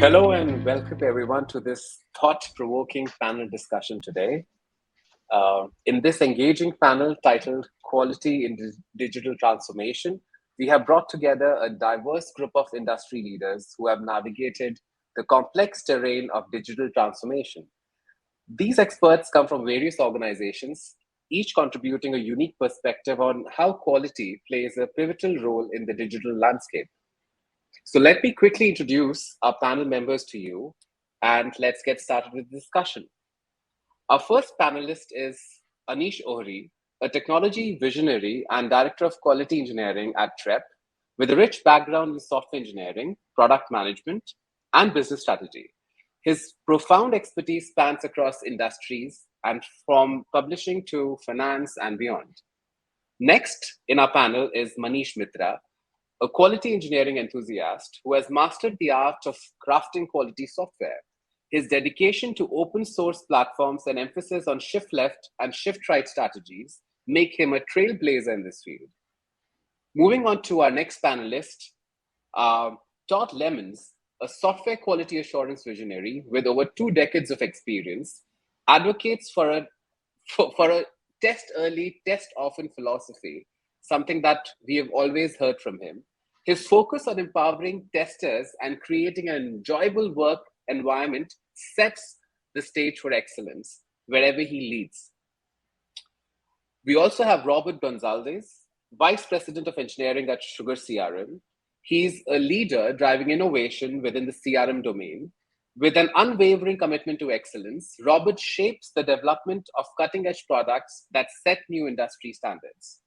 Hello and welcome everyone to this thought-provoking panel discussion today. In this engaging panel titled Quality in Digital Transformation, we have brought together a diverse group of industry leaders who have navigated the complex terrain of digital transformation. These experts come from various organizations, each contributing a unique perspective on how quality plays a pivotal role in the digital landscape. So let me quickly introduce our panel members to you, and let's get started with the discussion. Our first panelist is Anish Ohri, a technology visionary and director of quality engineering at Trepp, with a rich background in software engineering, product management, and business strategy. His profound expertise spans across industries and from publishing to finance and beyond. Next in our panel is Manish Mitra, a quality engineering enthusiast who has mastered the art of crafting quality software. His dedication to open source platforms and emphasis on shift left and shift right strategies make him a trailblazer in this field. Moving on to our next panelist, Todd Lemons, a software quality assurance visionary with over 2 decades of experience, advocates for a test early, test often philosophy, something that we have always heard from him. His focus on empowering testers and creating an enjoyable work environment sets the stage for excellence wherever he leads. We also have Robert Gonzalez, Vice President of Engineering at Sugar CRM. He's a leader driving innovation within the CRM domain. With an unwavering commitment to excellence, Robert shapes the development of cutting-edge products that set new industry standards.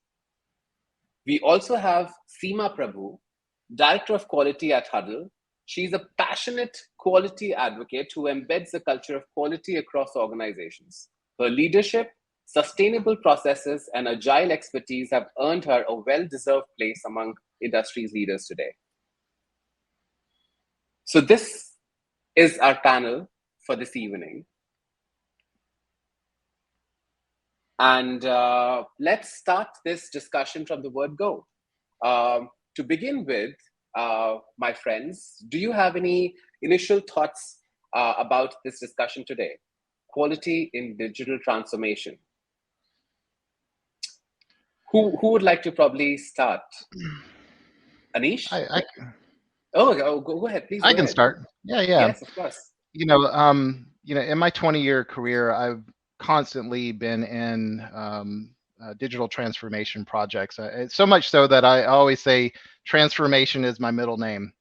We also have Seema Prabhu, Director of Quality at Huddle. She's a passionate quality advocate who embeds the culture of quality across organizations. Her leadership, sustainable processes, and agile expertise have earned her a well-deserved place among industry's leaders today. So this is our panel for this evening. And let's start this discussion from the word go. To begin with, my friends, do you have any initial thoughts about this discussion today? Quality in digital transformation. Who would like to probably start? Anish? Go ahead, please. I can start. Yeah. Yes, of course. In my 20-year career, I've constantly been in digital transformation projects. So much so that I always say transformation is my middle name.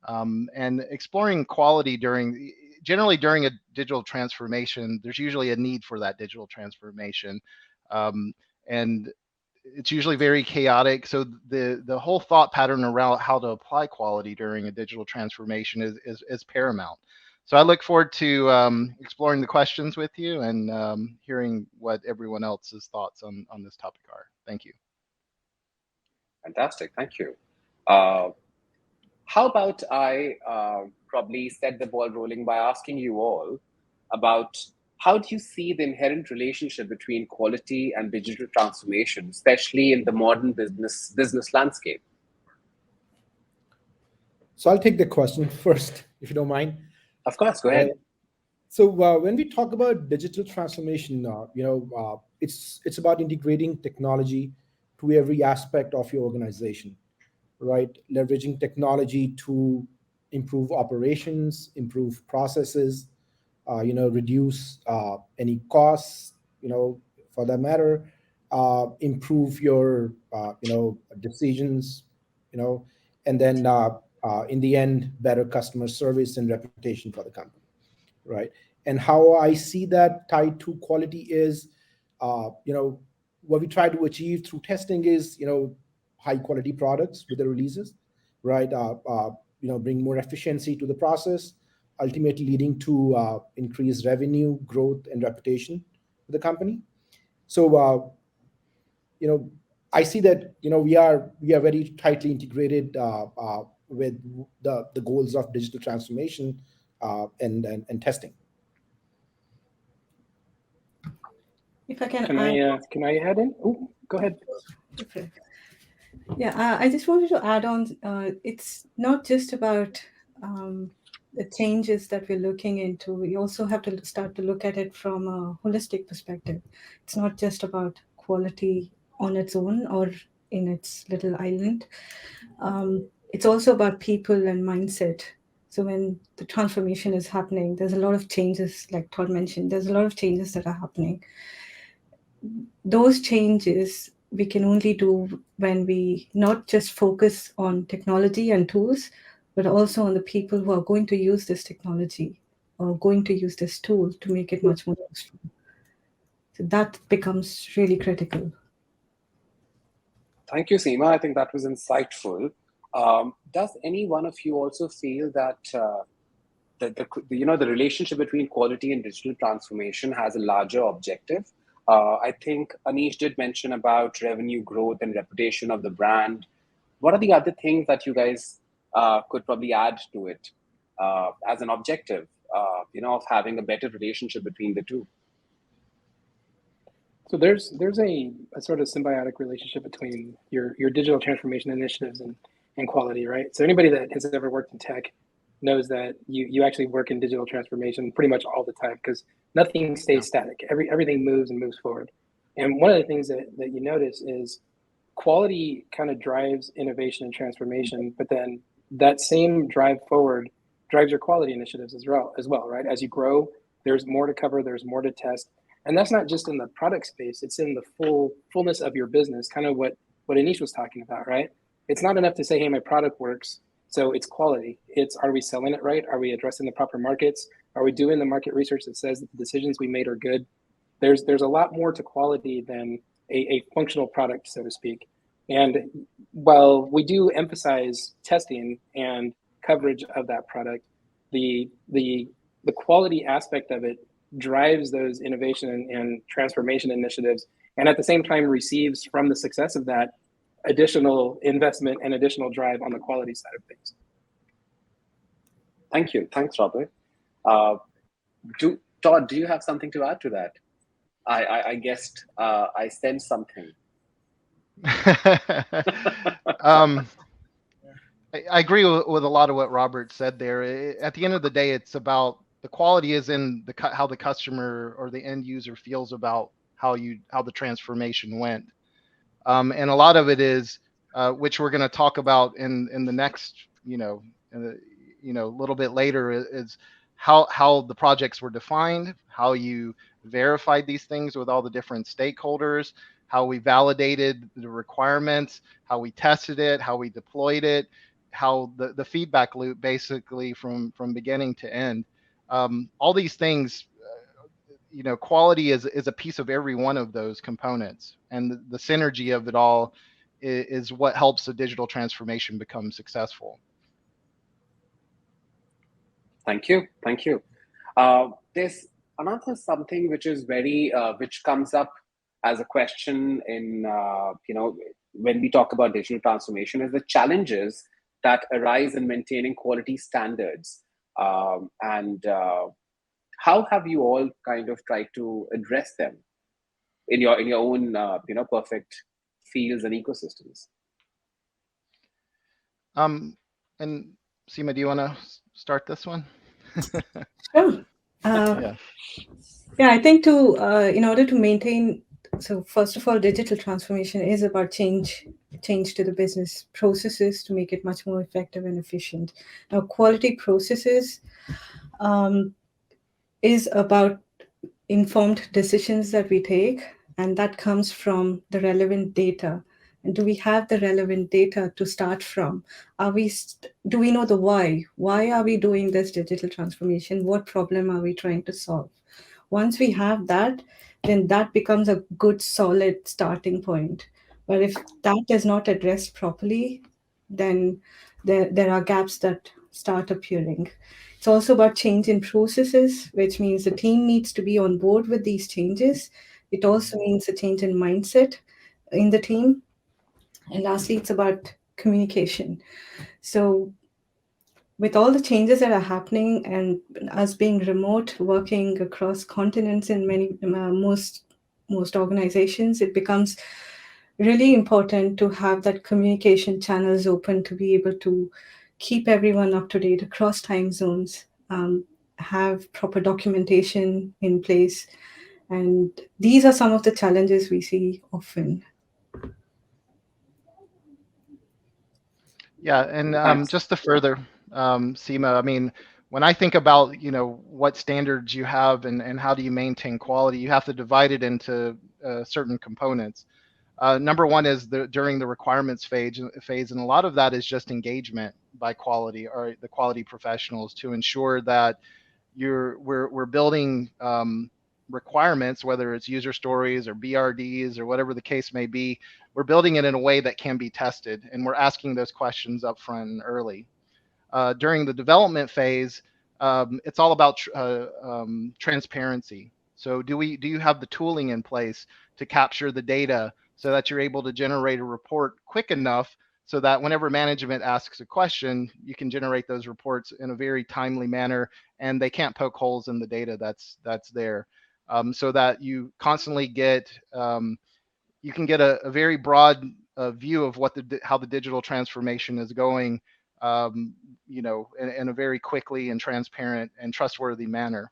And exploring quality generally during a digital transformation, there's usually a need for that digital transformation. And it's usually very chaotic. So the whole thought pattern around how to apply quality during a digital transformation is paramount. So I look forward to exploring the questions with you and hearing what everyone else's thoughts on this topic are. Thank you. Fantastic, thank you. How about I probably set the ball rolling by asking you all about how do you see the inherent relationship between quality and digital transformation, especially in the modern business landscape? So I'll take the question first, if you don't mind. Of course, go ahead. So when we talk about digital transformation, it's about integrating technology to every aspect of your organization, right? Leveraging technology to improve operations, improve processes, reduce any costs, for that matter, improve your, decisions, and then in the end, better customer service and reputation for the company, right? And how I see that tied to quality is, what we try to achieve through testing is, high quality products with the releases, right? Bring more efficiency to the process, ultimately leading to increased revenue, growth, and reputation for the company. So, I see that, we are very tightly integrated with the goals of digital transformation and testing. If I can add in? Oh, go ahead. Okay. Yeah, I just wanted to add on. It's not just about the changes that we're looking into, we also have to start to look at it from a holistic perspective. It's not just about quality on its own or in its little island. It's also about people and mindset. So when the transformation is happening, there's a lot of changes, like Todd mentioned, there's a lot of changes that are happening. Those changes we can only do when we not just focus on technology and tools, but also on the people who are going to use this technology or going to use this tool to make it much more useful. So that becomes really critical. Thank you, Seema. I think that was insightful. Does any one of you also feel that the relationship between quality and digital transformation has a larger objective? I think Anish did mention about revenue growth and reputation of the brand. What are the other things that you guys could probably add to it as an objective, of having a better relationship between the two? So there's a sort of symbiotic relationship between your digital transformation initiatives and quality, right? So anybody that has ever worked in tech knows that you actually work in digital transformation pretty much all the time, because nothing stays static. Everything moves and moves forward. And one of the things that you notice is quality kind of drives innovation and transformation, but then that same drive forward drives your quality initiatives as well, right? As you grow, there's more to cover, there's more to test. And that's not just in the product space, it's in the fullness of your business, kind of what Anish was talking about, right? It's not enough to say, hey, my product works, so it's quality. It's, are we selling it right? Are we addressing the proper markets? Are we doing the market research that says that the decisions we made are good? There's a lot more to quality than a functional product, so to speak. And while we do emphasize testing and coverage of that product, the quality aspect of it drives those innovation and transformation initiatives, and at the same time receives from the success of that additional investment and additional drive on the quality side of things. Thank you. Thanks, Robert. Todd, do you have something to add to that? I guessed I sensed something. I agree with a lot of what Robert said there. At the end of the day, it's about the quality is in how the customer or the end user feels about how the transformation went, and a lot of it is, which we're going to talk about in the next, a little bit later, is how the projects were defined, how you verified these things with all the different stakeholders, how we validated the requirements, how we tested it, how we deployed it, how the feedback loop basically from beginning to end. All these things, quality is a piece of every one of those components, and the synergy of it all is what helps the digital transformation become successful. Thank you. There's another something which is which comes up as a question in when we talk about digital transformation, is the challenges that arise in maintaining quality standards, and how have you all kind of tried to address them in your own perfect fields and ecosystems? And Seema, do you want to start this one? Sure. I think in order to maintain, so first of all, digital transformation is about change to the business processes to make it much more effective and efficient. Now, quality processes is about informed decisions that we take, and that comes from the relevant data. And do we have the relevant data to start from? Do we know the why? Why are we doing this digital transformation? What problem are we trying to solve? Once we have that, then that becomes a good, solid starting point. But if that is not addressed properly, then there are gaps that start appearing. It's also about change in processes, which means the team needs to be on board with these changes. It also means a change in mindset in the team. And lastly, it's about communication. So with all the changes that are happening and us being remote, working across continents in most organizations, it becomes really important to have that communication channels open to be able to keep everyone up to date across time zones have proper documentation in place. And these are some of the challenges we see often. Yeah, and Thanks. just to further, Seema, I mean, when I think about, what standards you have and how do you maintain quality, you have to divide it into certain components. Number one is during the requirements phase, and a lot of that is just engagement by quality or the quality professionals to ensure that we're building requirements, whether it's user stories or BRDs or whatever the case may be. We're building it in a way that can be tested, and we're asking those questions up front and early. During the development phase, it's all about transparency. So do you have the tooling in place to capture the data so that you're able to generate a report quick enough so that whenever management asks a question, you can generate those reports in a very timely manner, and they can't poke holes in the data that's there, so that you constantly get you can get a very broad view of how the digital transformation is going, in a very quickly and transparent and trustworthy manner.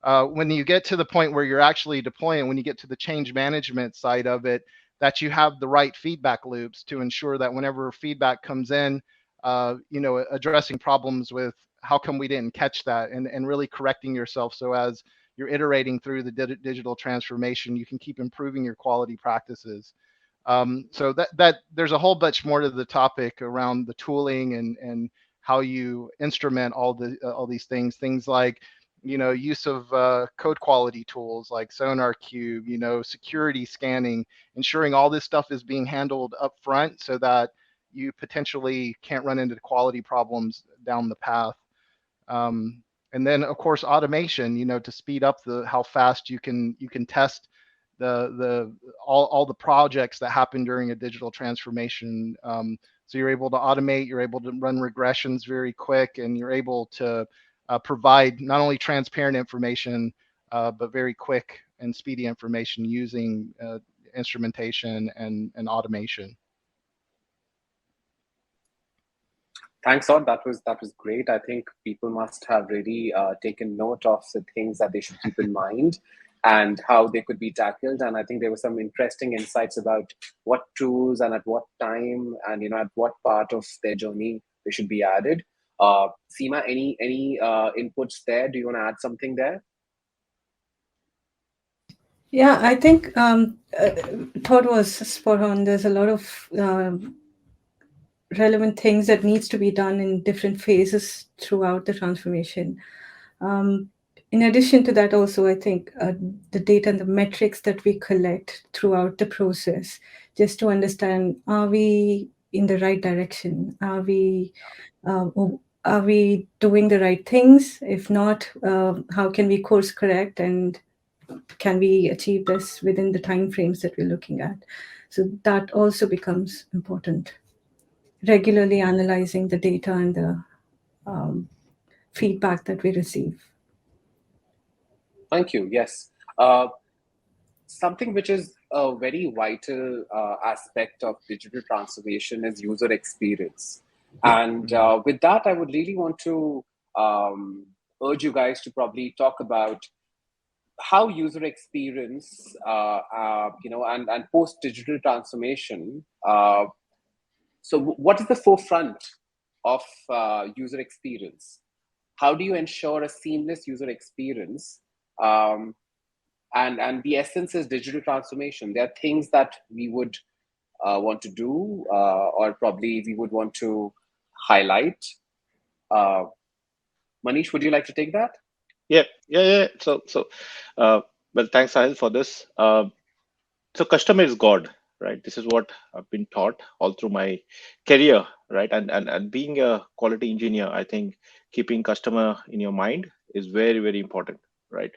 When you get to the point where you're actually deploying, when you get to the change management side of it, that you have the right feedback loops to ensure that whenever feedback comes in, addressing problems with how come we didn't catch that, and really correcting yourself so as you're iterating through the digital transformation, you can keep improving your quality practices. So that there's a whole bunch more to the topic around the tooling and how you instrument all these things like use of code quality tools like SonarQube, security scanning, ensuring all this stuff is being handled up front so that you potentially can't run into quality problems down the path. And then of course automation, to speed up how fast you can test all the projects that happen during a digital transformation. So you're able to automate, you're able to run regressions very quick, and you're able to provide not only transparent information, but very quick and speedy information using instrumentation and automation. Thanks, Todd. That was great. I think people must have really taken note of the things that they should keep in mind and how they could be tackled. And I think there were some interesting insights about what tools and at what time and at what part of their journey they should be added. Seema, any inputs there? Do you want to add something there? Yeah, I think Todd was spot on. There's a lot of relevant things that needs to be done in different phases throughout the transformation. In addition to that, also, I think the data and the metrics that we collect throughout the process, just to understand, are we in the right direction? Are we doing the right things? If not, how can we course correct, and can we achieve this within the time frames that we're looking at? So that also becomes important. Regularly analyzing the data and the feedback that we receive. Thank you. Yes. Something which is a very vital aspect of digital transformation is user experience. And with that, I would really want to urge you guys to probably talk about how user experience, and post-digital transformation. So what is the forefront of user experience? How do you ensure a seamless user experience? And the essence is digital transformation. There are things that we would want to do, or probably we would want to highlight. Manish, would you like to take that? Yeah. So, well, thanks, Sahil, for this. So customer is God, right? This is what I've been taught all through my career, right? And being a quality engineer, I think keeping customer in your mind is very, very important, right?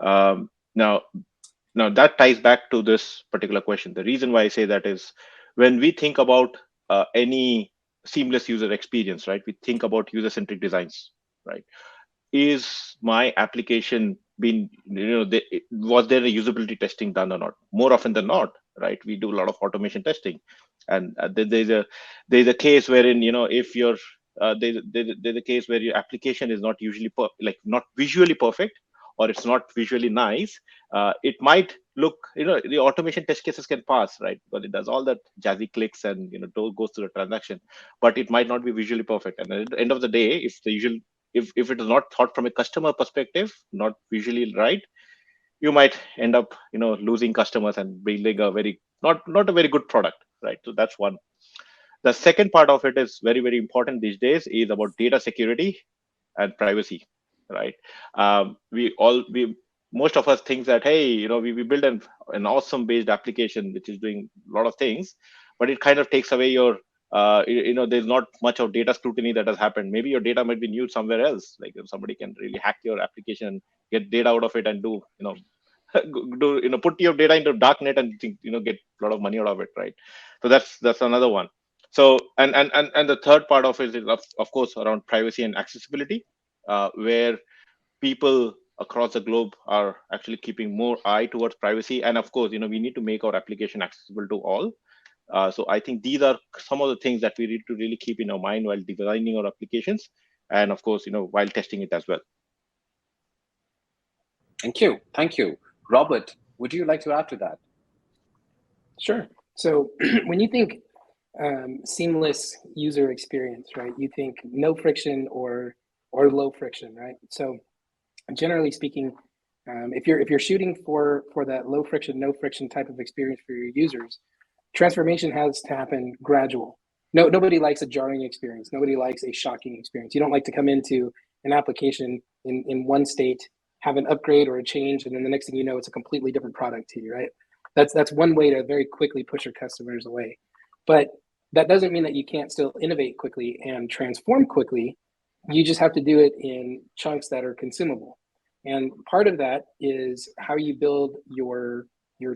Now that ties back to this particular question. The reason why I say that is when we think about any seamless user experience, right? We think about user-centric designs, right? Is my application been, was there a usability testing done or not? More often than not, right? We do a lot of automation testing, and there's a case wherein if your there's a case where your application is not usually not visually perfect, or it's not visually nice. It might look, the automation test cases can pass, right? But it does all that jazzy clicks and goes through the transaction, but it might not be visually perfect. And at the end of the day, if it is not thought from a customer perspective, not visually right, you might end up losing customers and building a very not a very good product, right? So that's one. The second part of it is very, very important these days, is about data security and privacy, right? We most of us think that, hey, we build an awesome based application which is doing a lot of things, but it kind of takes away your there's not much of data scrutiny that has happened. Maybe your data might be used somewhere else. Like, if somebody can really hack your application, get data out of it, and do put your data into dark net and get a lot of money out of it, right? So that's another one. So and the third part of it is of course around privacy and accessibility, where people across the globe are actually keeping more eye towards privacy. And of course, we need to make our application accessible to all. So I think these are some of the things that we need to really keep in our mind while designing our applications, and of course, while testing it as well. Thank you. Robert, would you like to add to that? Sure. So when you think seamless user experience, right, you think no friction or low friction, right? So generally speaking, if you're shooting for that low friction, no friction type of experience for your users, transformation has to happen gradual. Nobody likes a jarring experience. Nobody likes a shocking experience. You don't like to come into an application in one state, have an upgrade or a change, and then the next thing you know, it's a completely different product to you, right? That's one way to very quickly push your customers away. But that doesn't mean that you can't still innovate quickly and transform quickly. You just have to do it in chunks that are consumable. And part of that is how you build your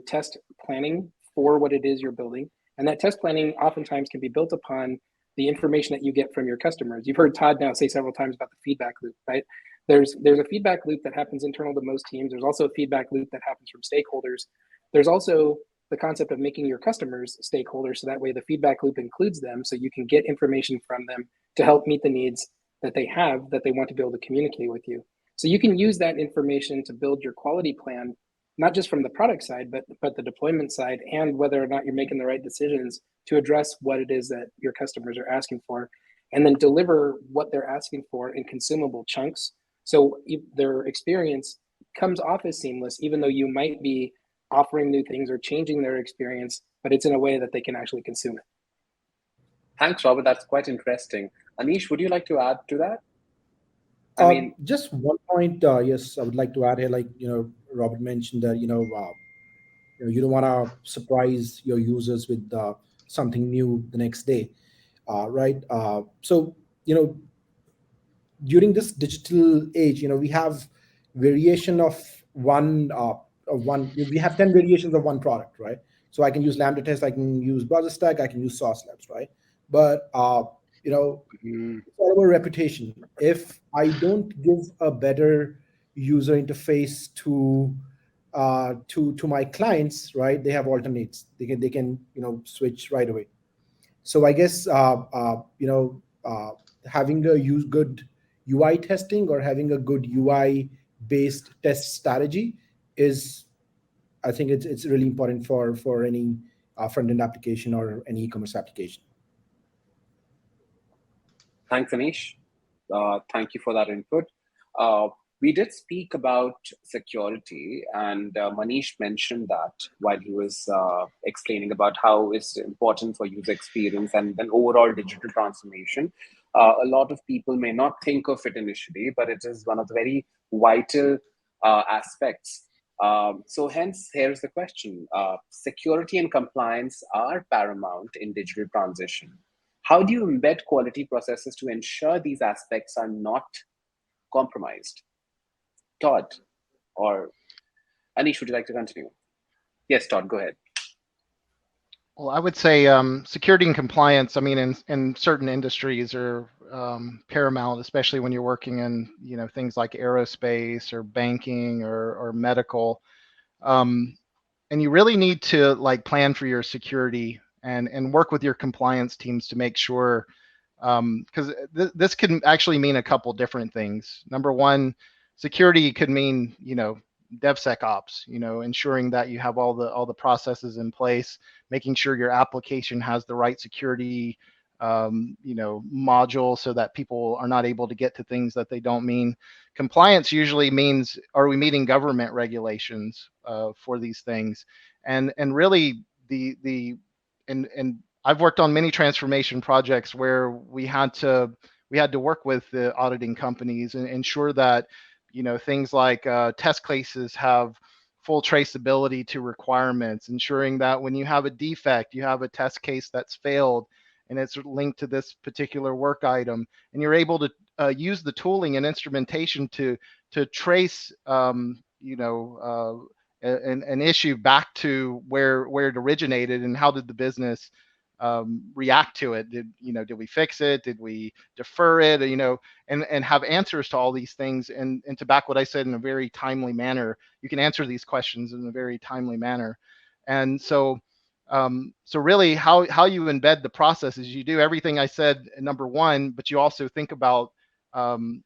test planning for what it is you're building. And that test planning oftentimes can be built upon the information that you get from your customers. You've heard Todd now say several times about the feedback loop, right? There's a feedback loop that happens internal to most teams. There's also a feedback loop that happens from stakeholders. There's also the concept of making your customers stakeholders, so that way the feedback loop includes them, so you can get information from them to help meet the needs that they have, that they want to be able to communicate with you. So you can use that information to build your quality plan, not just from the product side, but the deployment side, and whether or not you're making the right decisions to address what it is that your customers are asking for, and then deliver what they're asking for in consumable chunks. So their experience comes off as seamless, even though you might be offering new things or changing their experience, but it's in a way that they can actually consume it. Thanks, Robert. That's quite interesting. Anish, would you like to add to that? Just one point. Yes, I would like to add here. Like Robert mentioned that you don't want to surprise your users with something new the next day, right? So during this digital age, we have variation of one. We have 10 variations of one product, right? So I can use Lambda test, I can use Browser Stack, I can use Sauce Labs, right? But it's all about reputation. If I don't give a better user interface to my clients, right, they have alternates. They can switch right away. So I guess having a good UI testing or having a good UI based test strategy is, I think it's really important for any front-end application or any e-commerce application. Thanks, Anish. Thank you for that input. We did speak about security, and Manish mentioned that while he was explaining about how it's important for user experience and then overall digital transformation. A lot of people may not think of it initially, but it is one of the very vital aspects. So hence, here's the question. Security and compliance are paramount in digital transition. How do you embed quality processes to ensure these aspects are not compromised? Todd or Anish, would you like to continue? Yes, Todd, go ahead. Well, I would say security and compliance, I mean, in certain industries are paramount, especially when you're working in, things like aerospace or banking or medical. And you really need to plan for your security and work with your compliance teams to make sure because this can actually mean a couple different things. Number one, security could mean, DevSecOps, ensuring that you have all the processes in place, making sure your application has the right security, module so that people are not able to get to things that they don't mean. Compliance usually means, are we meeting government regulations for these things? And really and I've worked on many transformation projects where we had to work with the auditing companies and ensure that things like test cases have full traceability to requirements, ensuring that when you have a defect, you have a test case that's failed and it's linked to this particular work item, and you're able to use the tooling and instrumentation to trace an issue back to where it originated and how did the business react to it. Did we fix it? Did we defer it? And have answers to all these things, and to back what I said in a very timely manner. You can answer these questions in a very timely manner. And so really how you embed the process is you do everything I said in number one, but you also think about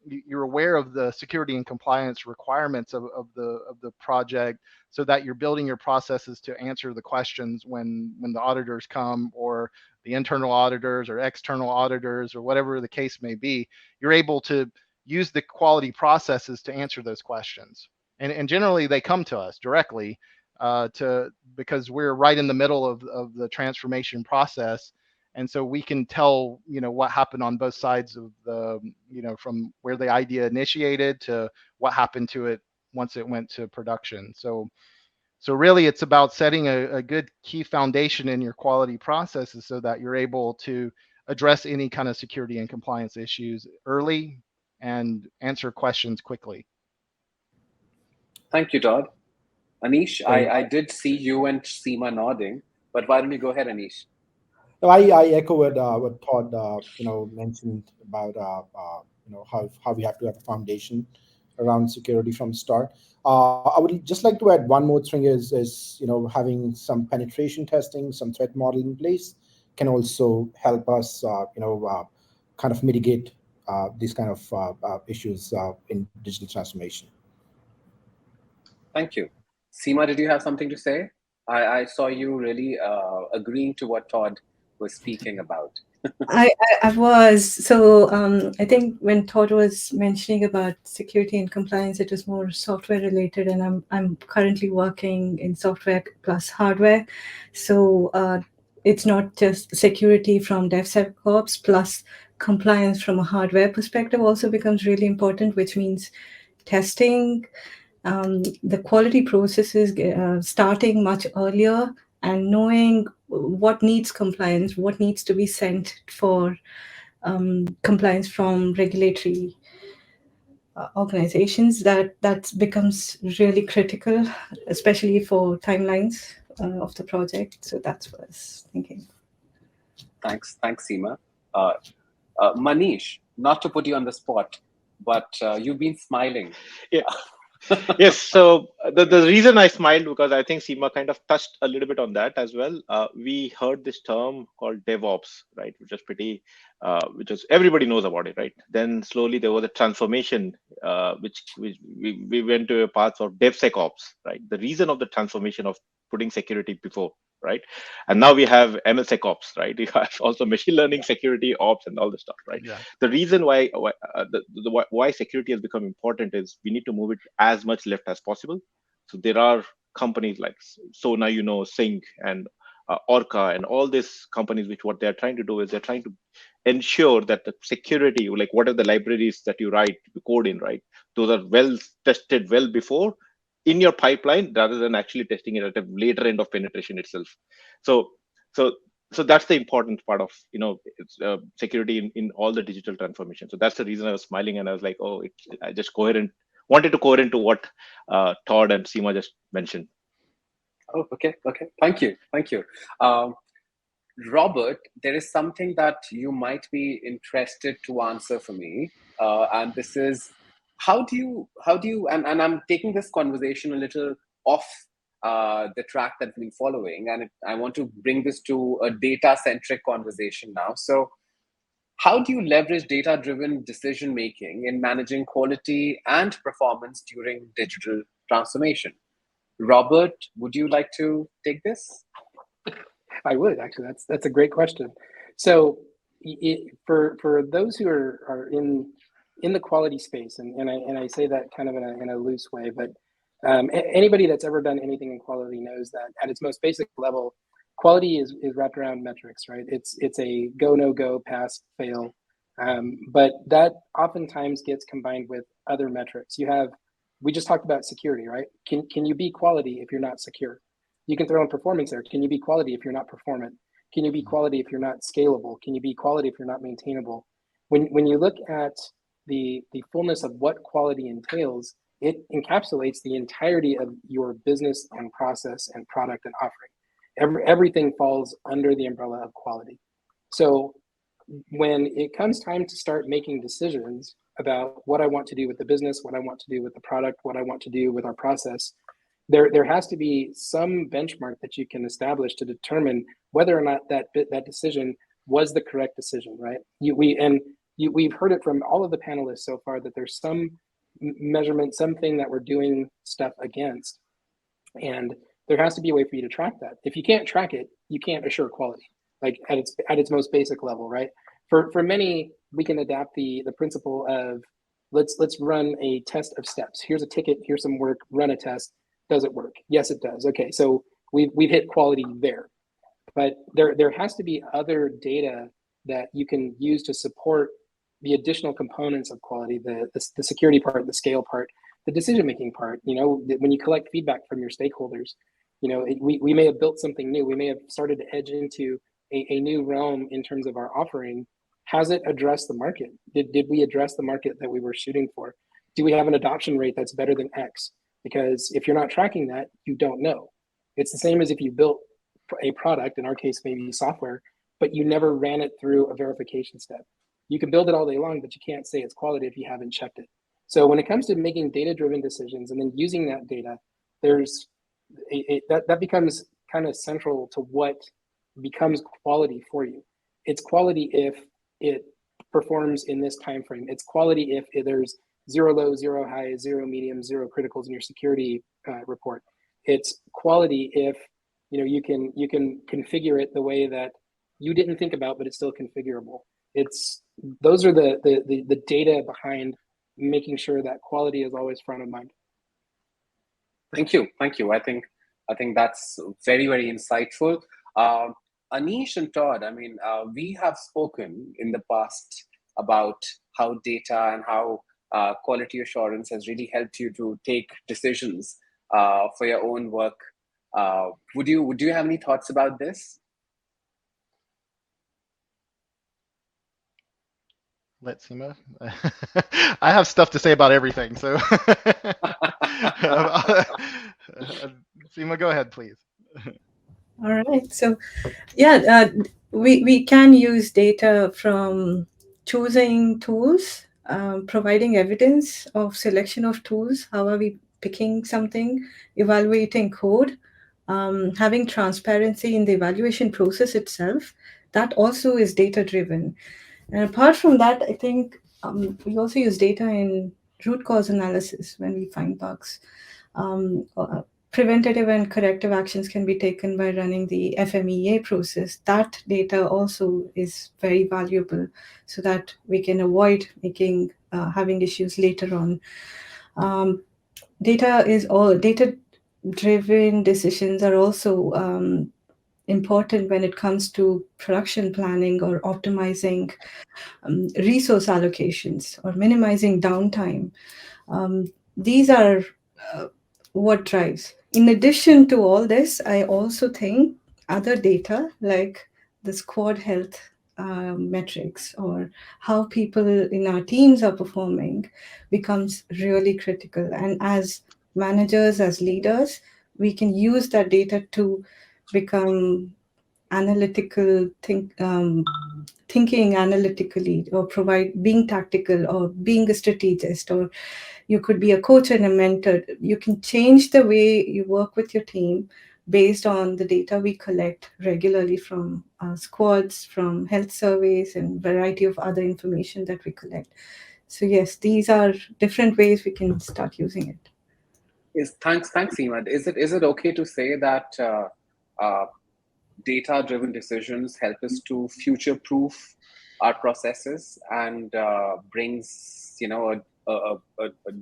you're aware of the security and compliance requirements of the project, so that you're building your processes to answer the questions when the auditors come, or the internal auditors or external auditors, or whatever the case may be. You're able to use the quality processes to answer those questions, and generally they come to us directly because we're right in the middle of the transformation process. And so we can tell, what happened on both sides of the, from where the idea initiated to what happened to it once it went to production. So really it's about setting a good key foundation in your quality processes so that you're able to address any kind of security and compliance issues early and answer questions quickly. Thank you, Todd. Anish, I did see you and Seema nodding, but why don't you go ahead, Anish? No, I echo what Todd mentioned about how we have to have a foundation around security from the start. I would just like to add one more thing is having some penetration testing, some threat modeling in place can also help us kind of mitigate these kind of issues in digital transformation. Thank you. Seema, did you have something to say? I saw you really agreeing to what Todd was speaking about. I was. So I think when Todd was mentioning about security and compliance, it was more software related, and I'm currently working in software plus hardware. So it's not just security from DevSecOps plus compliance from a hardware perspective also becomes really important, which means testing, the quality processes starting much earlier, and knowing what needs compliance, what needs to be sent for compliance from regulatory organizations. That becomes really critical, especially for timelines of the project. So that's what I was thinking. Thanks, Seema. Manish, not to put you on the spot, but you've been smiling. Yeah. Yes. So the reason I smiled, because I think Seema kind of touched a little bit on that as well. We heard this term called DevOps, right? Which is everybody knows about it, right? Then slowly there was a transformation, which we went to a path of DevSecOps, right? The reason of the transformation of putting security before, right? And now we have MLSecOps, right? We have also machine learning, security, ops, and all this stuff, right? Yeah. The reason why security has become important is we need to move it as much left as possible. So there are companies like Sync and Orca and all these companies, which what they're trying to do is they're trying to ensure that the security, like what are the libraries that you write the code in, right? Those are well tested well before in your pipeline, rather than actually testing it at a later end of penetration itself. So that's the important part of security in all the digital transformation. So that's the reason I was smiling, and I was like, I just wanted to coherent to what Todd and Seema just mentioned. Oh, okay. Thank you. Robert, there is something that you might be interested to answer for me, and this is how do you and I'm taking this conversation a little off the track that we've been following, and I want to bring this to a data-centric conversation now. So How do you leverage data-driven decision-making in managing quality and performance during digital transformation? Robert, would you like to take this? I would, actually. That's a great question. So for those who are in the quality space, and I say that kind of in a loose way, but anybody that's ever done anything in quality knows that at its most basic level, quality is wrapped around metrics, right? It's a go, no go, pass, fail. But that oftentimes gets combined with other metrics. We just talked about security, right? Can you be quality if you're not secure? You can throw in performance there. Can you be quality if you're not performant? Can you be quality if you're not scalable? Can you be quality if you're not maintainable? When you look at the fullness of what quality entails, it encapsulates the entirety of your business and process and product and offering. Everything falls under the umbrella of quality. So when it comes time to start making decisions about what I want to do with the business, what I want to do with the product, what I want to do with our process, there has to be some benchmark that you can establish to determine whether or not that decision was the correct decision, right? We've heard it from all of the panelists so far that there's some measurement, something that we're doing stuff against, and there has to be a way for you to track that. If you can't track it, you can't assure quality, like at its most basic level, right? For many, we can adapt the principle of let's run a test of steps. Here's a ticket, here's some work, run a test. Does it work? Yes, it does. Okay, so we've hit quality there, but there has to be other data that you can use to support the additional components of quality, the security part, the scale part, the decision-making part. You know, when you collect feedback from your stakeholders, you know, we may have built something new. We may have started to edge into a new realm in terms of our offering. Has it addressed the market? Did we address the market that we were shooting for? Do we have an adoption rate that's better than X? Because if you're not tracking that, you don't know. It's the same as if you built a product, in our case, maybe software, but you never ran it through a verification step. You can build it all day long, but you can't say it's quality if you haven't checked it. So when it comes to making data-driven decisions and then using that data, that becomes kind of central to what becomes quality for you. It's quality if it performs in this time frame. It's quality if there's 0 low, 0 high, 0 medium, 0 criticals in your security report. It's quality if you can configure it the way that you didn't think about, but it's still configurable. Those are the data behind making sure that quality is always front of mind. Thank you. I think that's very, very insightful. Anish and Todd, I mean, we have spoken in the past about how data and how quality assurance has really helped you to take decisions for your own work. Would you have any thoughts about this? Let's see, I have stuff to say about everything. So, Seema, go ahead, please. All right. So, yeah, we can use data from choosing tools, providing evidence of selection of tools. How are we picking something? Evaluating code, having transparency in the evaluation process itself. That also is data driven. And apart from that, I think we also use data in root cause analysis when we find bugs. Preventative and corrective actions can be taken by running the FMEA process. That data also is very valuable so that we can avoid having issues later on. Data-driven decisions are also important when it comes to production planning or optimizing resource allocations or minimizing downtime. These are what drives. In addition to all this, I also think other data like the squad health metrics or how people in our teams are performing becomes really critical. And as managers, as leaders, we can use that data to become analytical, thinking analytically, or being tactical, or being a strategist, or you could be a coach and a mentor. You can change the way you work with your team based on the data we collect regularly from squads, from health surveys, and variety of other information that we collect. So yes, these are different ways we can start using it. Thanks, Seema. Is it okay to say that data-driven decisions help us to future-proof our processes and brings a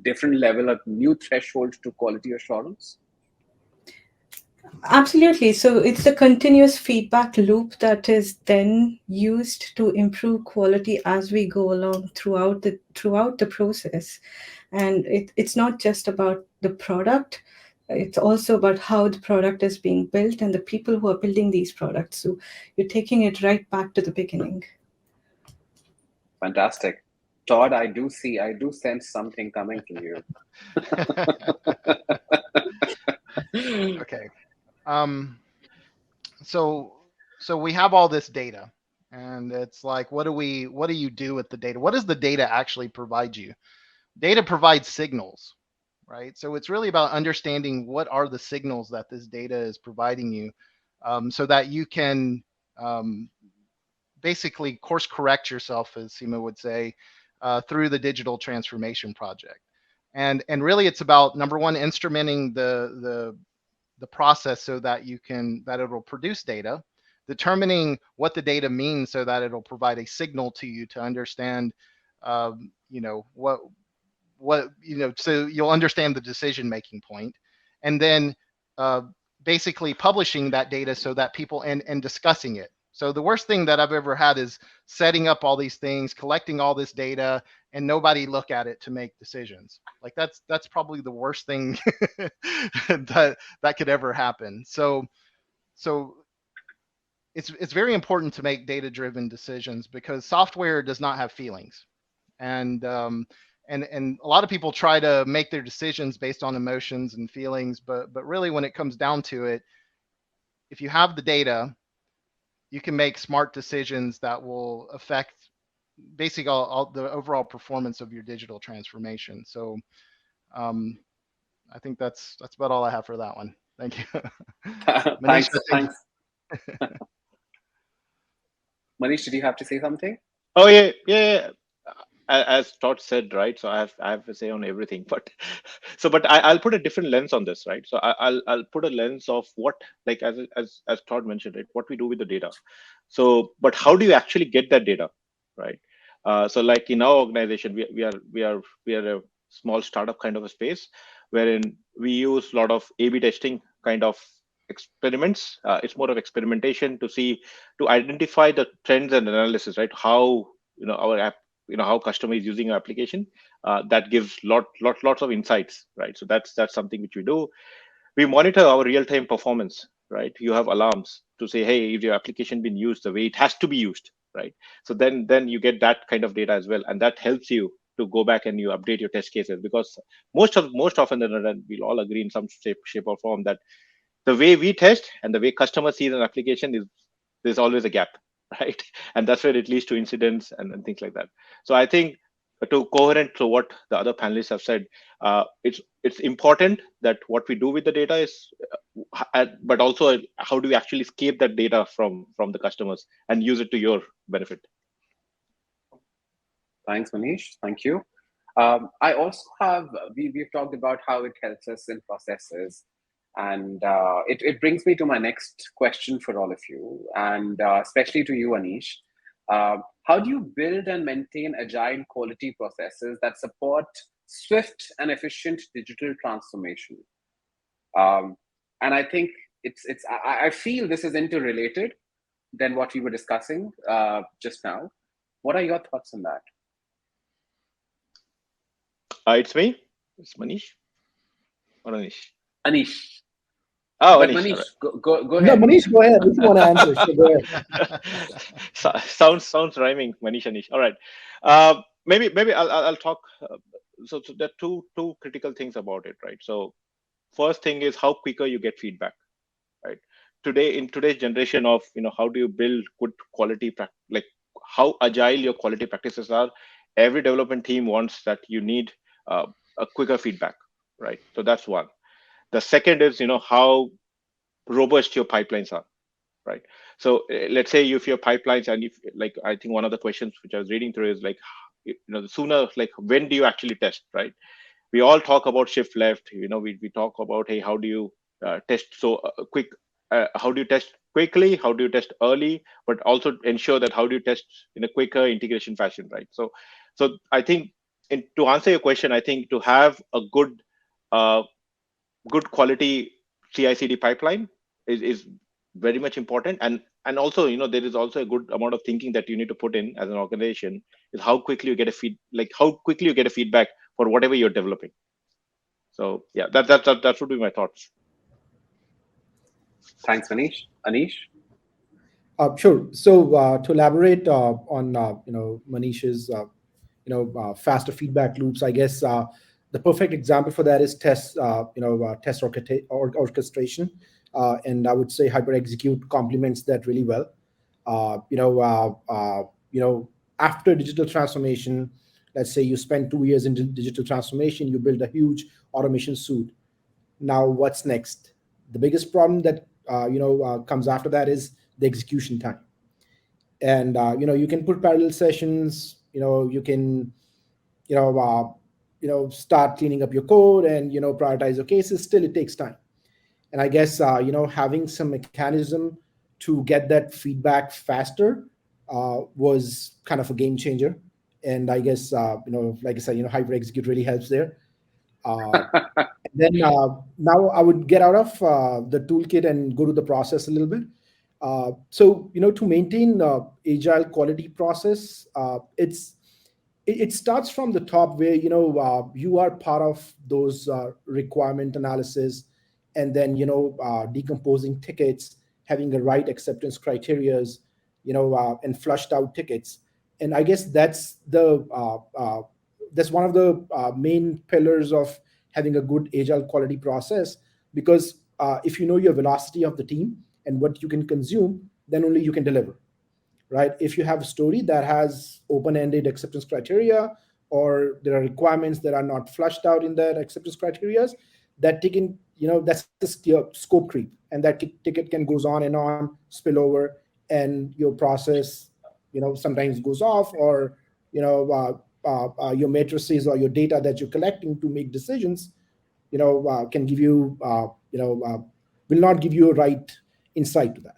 different level, a new threshold to quality assurance? Absolutely. So it's the continuous feedback loop that is then used to improve quality as we go along throughout the process. And it's not just about the product, it's also about how the product is being built and the people who are building these products. So you're taking it right back to the beginning. Fantastic. Todd, I do sense something coming from you. Okay. So we have all this data, and it's like, what do you do with the data? What does the data actually provide you? Data provides signals, right? So it's really about understanding what are the signals that this data is providing you, so that you can basically course correct yourself, as Seema would say, through the digital transformation project. And really it's about, number one, instrumenting the process so that it'll produce data, determining what the data means so that it'll provide a signal to you to understand, so you'll understand the decision-making point, and then basically publishing that data so that people and discussing it. So the worst thing that I've ever had is setting up all these things, collecting all this data, and nobody look at it to make decisions. Like that's probably the worst thing that could ever happen. So it's very important to make data-driven decisions, because software does not have feelings, and a lot of people try to make their decisions based on emotions and feelings, but really when it comes down to it, if you have the data, you can make smart decisions that will affect basically all the overall performance of your digital transformation. So I think that's about all I have for that one. Thank you. Thanks. Manish, did you have to say something? Oh yeah. As Todd said, right? So I have to say on everything, but I'll put a different lens on this, right? So I'll put a lens of what, like as Todd mentioned, right? What we do with the data. So, but how do you actually get that data, right? So like in our organization, we are a small startup kind of a space wherein we use a lot of A/B testing kind of experiments. It's more of experimentation to identify the trends and analysis, right? How our app, how customer is using our application, that gives lots of insights, right? So that's something which we do. We monitor our real-time performance, right? You have alarms to say, hey, is your application being used the way it has to be used, right? So then you get that kind of data as well, and that helps you to go back and you update your test cases, because most often than not, we'll all agree in some shape or form that the way we test and the way customer sees an application there's always a gap, right? And that's where it leads to incidents and things like that. So I think, to coherent to what the other panelists have said, it's important that what we do with the data is, but also how do we actually escape that data from the customers and use it to your benefit. Thanks, Manish. Thank you. I also have, we've talked about how it helps us in processes. And it brings me to my next question for all of you, and especially to you, Anish. How do you build and maintain agile quality processes that support swift and efficient digital transformation? And I think I feel this is interrelated than what we were discussing just now. What are your thoughts on that? It's me. It's Manish or Anish? Anish. Oh, but Anish, Manish, right. go ahead. No, Manish, go ahead. If you want to answer, sure, go ahead. Sounds rhyming, Manish, Anish. All right. Maybe I'll talk. So there are two critical things about it, right? So first thing is how quicker you get feedback, right? In today's generation of how do you build good quality, like how agile your quality practices are. Every development team wants that you need a quicker feedback, right? So that's one. The second is how robust your pipelines are, right? So let's say if your pipelines, and if, like, I think one of the questions which I was reading through is like, the sooner, like, when do you actually test, right? We all talk about shift left, we talk about, hey, how do you test so quick, how do you test quickly, how do you test early, but also ensure that how do you test in a quicker integration fashion, right? So I think, to answer your question, I think to have a uh, good quality CI/CD pipeline is very much important, and also, there is also a good amount of thinking that you need to put in as an organization, is how quickly you get how quickly you get a feedback for whatever you're developing. So yeah, that would be my thoughts. Thanks, Anish. Anish? Sure. So to elaborate on Manish's faster feedback loops, I guess the perfect example for that is test orchestration, and I would say HyperExecute complements that really well. After digital transformation, let's say you spend 2 years in digital transformation, you build a huge automation suite. Now, what's next? The biggest problem that comes after that is the execution time. And you can put parallel sessions. You can start cleaning up your code and prioritize your cases. Still, it takes time. And I guess having some mechanism to get that feedback faster was kind of a game changer. And I guess like I said, HyperExecute really helps there. Then now I would get out of the toolkit and go to the process a little bit. So to maintain agile quality process, it starts from the top, where you are part of those requirement analysis, and then decomposing tickets, having the right acceptance criterias, and flushed out tickets. And I guess that's one of the main pillars of having a good agile quality process, because if you know your velocity of the team and what you can consume, then only you can deliver, right? If you have a story that has open-ended acceptance criteria, or there are requirements that are not flushed out in that acceptance criteria, that ticket, that's the scope creep, and that ticket can goes on and on, spill over, and your process, sometimes goes off, or your matrices or your data that you're collecting to make decisions, can give you, will not give you a right insight to that.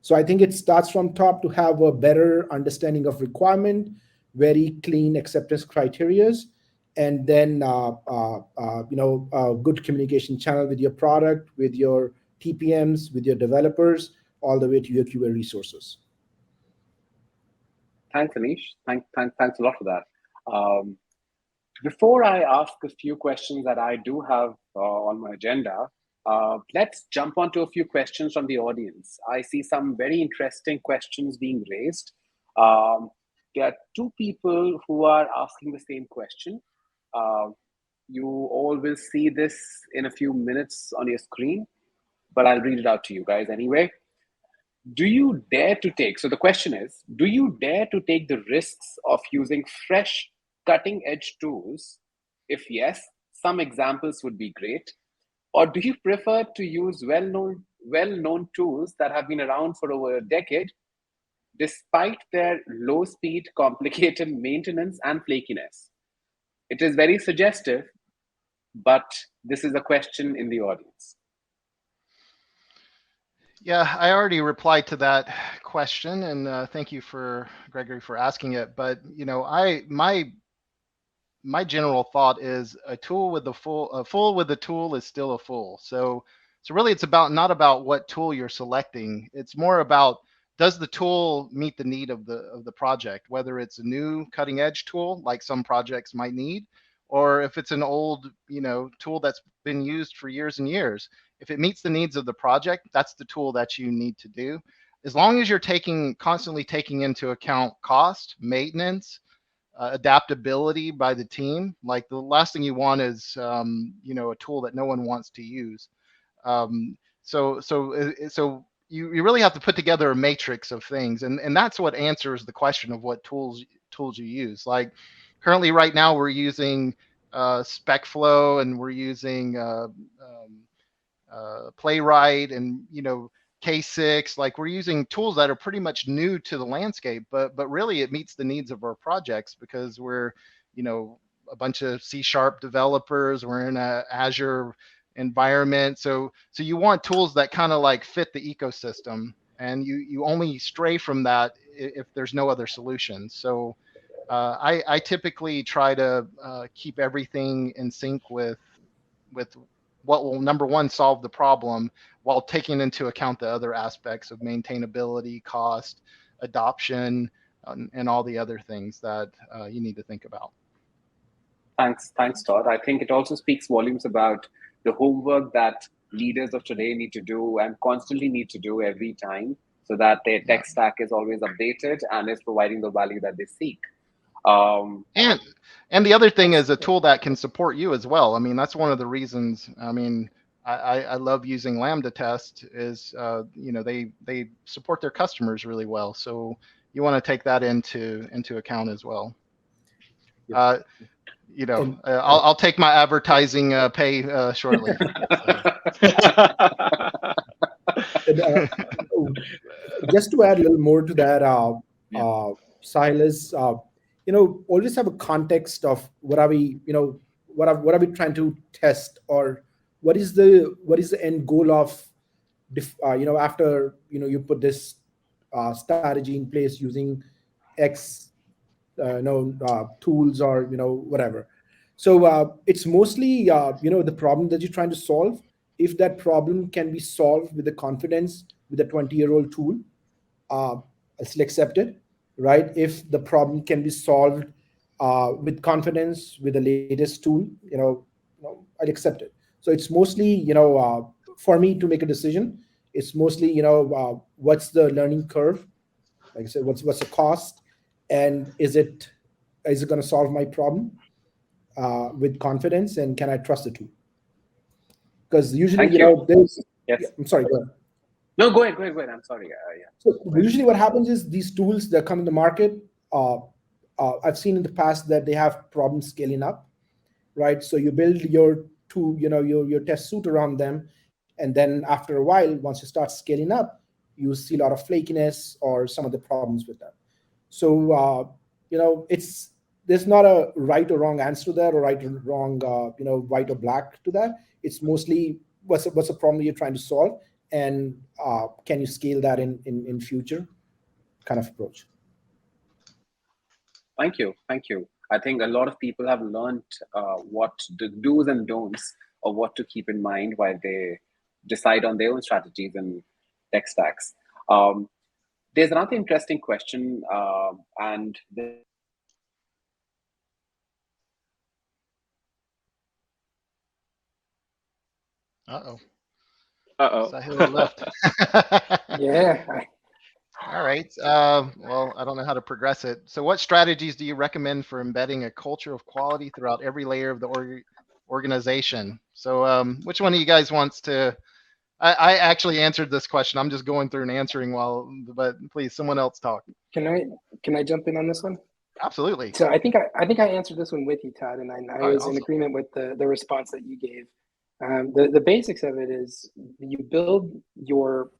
So I think it starts from top to have a better understanding of requirement, very clean acceptance criterias, and then a good communication channel with your product, with your TPMs, with your developers, all the way to your QA resources. Thanks, Anish. Thanks a lot for that. Before I ask a few questions that I do have on my agenda, let's jump onto a few questions from the audience. I see some very interesting questions being raised. There are two people who are asking the same question. You all will see this in a few minutes on your screen, but I'll read it out to you guys anyway. Do you dare to take, so the question is, do you dare to take the risks of using fresh cutting edge tools? If yes, some examples would be great. Or do you prefer to use well-known tools that have been around for over a decade, despite their low speed, complicated maintenance and flakiness? It is very suggestive, but this is a question in the audience. Yeah, I already replied to that question, and thank you Gregory for asking it. But my general thought is a fool with a tool is still a fool. So really, it's not about what tool you're selecting. It's more about, does the tool meet the need of the project, whether it's a new cutting edge tool like some projects might need, or if it's an old tool that's been used for years and years. If it meets the needs of the project, that's the tool that you need to do. As long as you're constantly taking into account cost, maintenance, adaptability by the team. Like, the last thing you want is a tool that no one wants to use. So you really have to put together a matrix of things, and that's what answers the question of what tools you use. Like, currently right now we're using SpecFlow, and we're using Playwright and, K6, like we're using tools that are pretty much new to the landscape, but really it meets the needs of our projects because we're, a bunch of C# developers, we're in a Azure environment. So you want tools that kind of like fit the ecosystem, and you only stray from that if there's no other solutions. So I typically try to keep everything in sync with what will, number one, solve the problem while taking into account the other aspects of maintainability, cost, adoption, and all the other things that you need to think about. Thanks, Todd. I think it also speaks volumes about the homework that leaders of today need to do and constantly need to do every time, so that their tech stack is always updated and is providing the value that they seek. And the other thing is a tool that can support you as well. I mean, that's one of the reasons. I mean, I love using Lambda Test is, they support their customers really well. So you want to take that into account as well. Yeah. I'll take my advertising pay shortly. Just to add a little more to that, Silas, always have a context of what are we trying to test, or what is the end goal of, after you put this strategy in place using X tools or whatever. So it's mostly the problem that you're trying to solve. If that problem can be solved with the confidence with a 20-year-old tool, I'll still accept it, right? If the problem can be solved with confidence with the latest tool, I'll accept it. So it's mostly, for me to make a decision, it's mostly, what's the learning curve? Like I said, what's the cost, and is it going to solve my problem with confidence, and can I trust the tool? Because usually, there's. Yes. I'm sorry. Go ahead. No, go ahead. I'm sorry. So usually, what happens is these tools that come in the market. I've seen in the past that they have problems scaling up, right? So you build your tool, your test suite around them, and then after a while, once you start scaling up, you see a lot of flakiness or some of the problems with that. So there's not a right or wrong answer to that, or right or wrong, white or black to that. It's mostly what's the problem you're trying to solve, and can you scale that in future, kind of approach. Thank you. I think a lot of people have learned what the do's and don'ts of what to keep in mind while they decide on their own strategies and tech stacks. There's another interesting question, and Sahil left. Yeah. All right. Well, I don't know how to progress it. So what strategies do you recommend for embedding a culture of quality throughout every layer of the organization? So which one of you guys wants to? I actually answered this question. I'm just going through and answering but please, someone else talk. Can I jump in on this one? Absolutely. So I think I answered this one with you, Todd, and I was awesome. in agreement with the response that you gave. The basics of it is you build your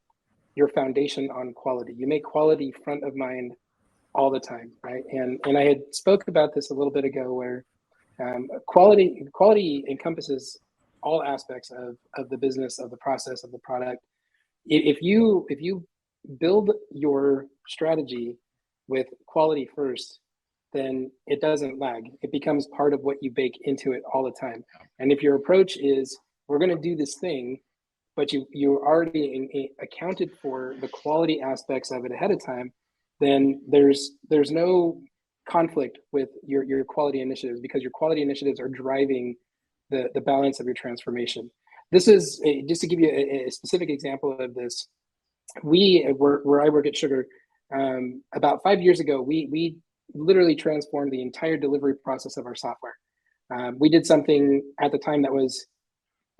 foundation on quality. You make quality front of mind all the time, right? And I had spoke about this a little bit ago, where quality encompasses all aspects of the business, of the process, of the product. If you build your strategy with quality first, then it doesn't lag. It becomes part of what you bake into it all the time. And if your approach is, we're going to do this thing, but you already accounted for the quality aspects of it ahead of time, then there's no conflict with your quality initiatives, because your quality initiatives are driving the balance of your transformation. This is just to give you a specific example of this. Where I work at Sugar, about 5 years ago, we literally transformed the entire delivery process of our software. We did something at the time that was,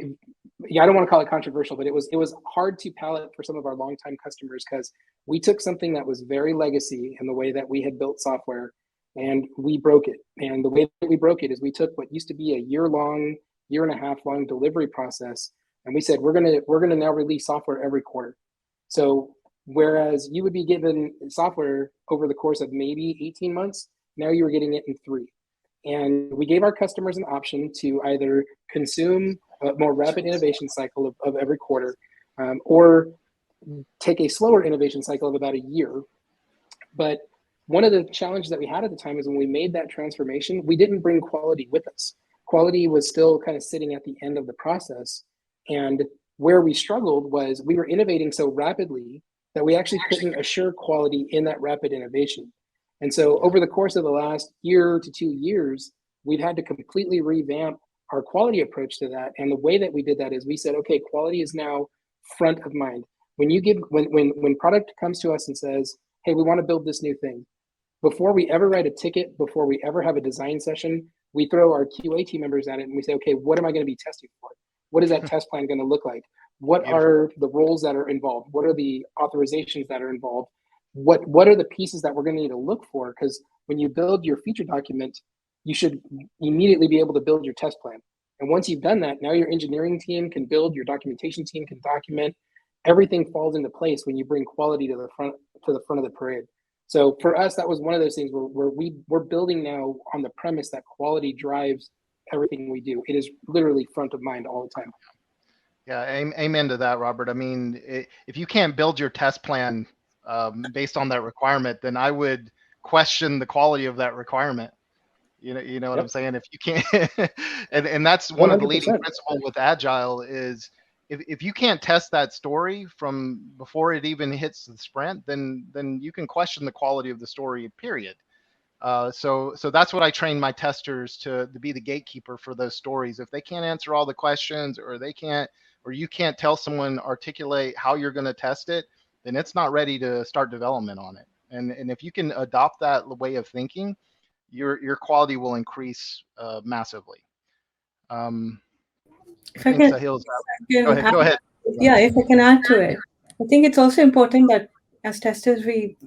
I don't want to call it controversial, but it was hard to palate for some of our longtime customers, because we took something that was very legacy in the way that we had built software, and we broke it. And the way that we broke it is we took what used to be a year and a half long delivery process. And we said, we're gonna now release software every quarter. So whereas you would be given software over the course of maybe 18 months, now you were getting it in 3. And we gave our customers an option to either consume a more rapid innovation cycle of every quarter, or take a slower innovation cycle of about a year. But one of the challenges that we had at the time is when we made that transformation, we didn't bring quality with us. Quality was still kind of sitting at the end of the process. And where we struggled was we were innovating so rapidly that we actually couldn't assure quality in that rapid innovation. And so over the course of the last year to 2 years, we've had to completely revamp our quality approach to that. And the way that we did that is we said, okay, quality is now front of mind. When product comes to us and says, hey, we want to build this new thing, before we ever write a ticket, before we ever have a design session, we throw our QA team members at it and we say, okay, what am I going to be testing for? What is that test plan going to look like? What are the roles that are involved? What are the authorizations that are involved? What are the pieces that we're going to need to look for? Because when you build your feature document, you should immediately be able to build your test plan. And once you've done that, now your engineering team can build, your documentation team can document. Everything falls into place when you bring quality to the front of the parade. So for us, that was one of those things where we're building now on the premise that quality drives everything we do. It is literally front of mind all the time. Yeah, amen to that, Robert. I mean, if you can't build your test plan based on that requirement, then I would question the quality of that requirement. You know what I'm saying? If you can't, and that's one 100%. Of the leading principles with Agile is if you can't test that story from before it even hits the sprint, then you can question the quality of the story, period. So that's what I train my testers to be the gatekeeper for those stories. If they can't answer all the questions, or you can't tell someone, articulate how you're going to test it, then it's not ready to start development on it. And if you can adopt that way of thinking, your quality will increase massively. Go ahead. Yeah, if I can add to it, I think it's also important that as testers, we